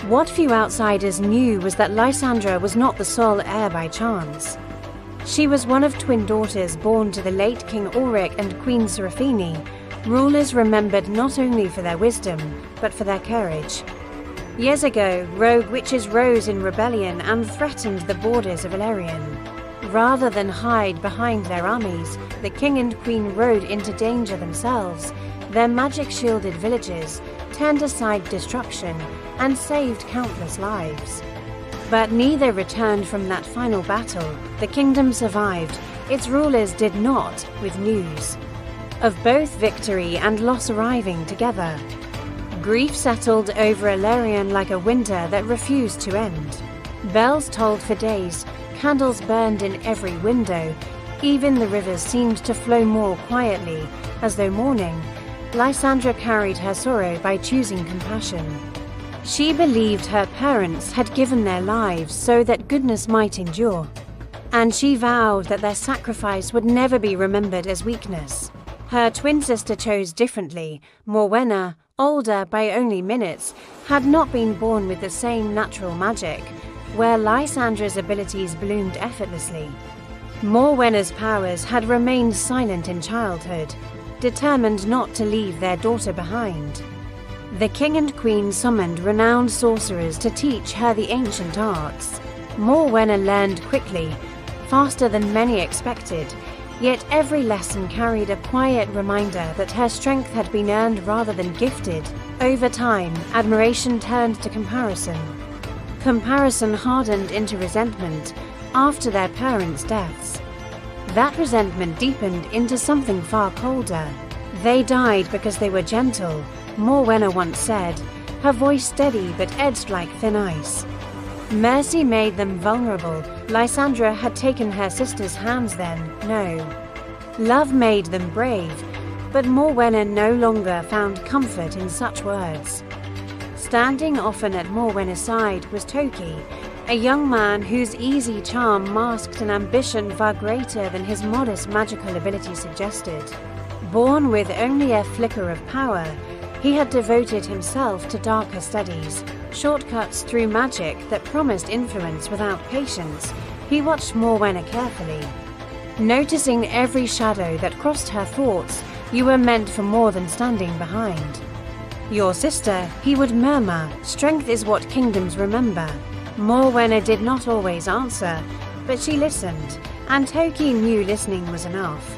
What few outsiders knew was that Lysandra was not the sole heir by chance. She was one of twin daughters born to the late King Ulrich and Queen Serafini, rulers remembered not only for their wisdom, but for their courage. Years ago, rogue witches rose in rebellion and threatened the borders of Illyrian. Rather than hide behind their armies, the king and queen rode into danger themselves. Their magic-shielded villages turned aside destruction and saved countless lives. But neither returned from that final battle. The kingdom survived. Its rulers did not, with news of both victory and loss arriving together. Grief settled over Illyrian like a winter that refused to end. Bells tolled for days, candles burned in every window. Even the rivers seemed to flow more quietly, as though mourning. Lysandra carried her sorrow by choosing compassion. She believed her parents had given their lives so that goodness might endure, and she vowed that their sacrifice would never be remembered as weakness. Her twin sister chose differently. Morwenna, older by only minutes, had not been born with the same natural magic, where Lysandra's abilities bloomed effortlessly. Morwenna's powers had remained silent in childhood, determined not to leave their daughter behind. The king and queen summoned renowned sorcerers to teach her the ancient arts. Morwenna learned quickly, faster than many expected, yet every lesson carried a quiet reminder that her strength had been earned rather than gifted. Over time, admiration turned to comparison. Comparison hardened into resentment after their parents' deaths. That resentment deepened into something far colder. They died because they were gentle, Morwenna once said, her voice steady but edged like thin ice. Mercy made them vulnerable. Lysandra had taken her sister's hands then, no. Love made them brave, but Morwenna no longer found comfort in such words. Standing often at Morwenna's side was Toki, a young man whose easy charm masked an ambition far greater than his modest magical ability suggested. Born with only a flicker of power, he had devoted himself to darker studies, shortcuts through magic that promised influence without patience. He watched Morwenna carefully. Noticing every shadow that crossed her thoughts, "You were meant for more than standing behind." "Your sister," he would murmur, "strength is what kingdoms remember." Morwenna did not always answer, but she listened, and Toki knew listening was enough.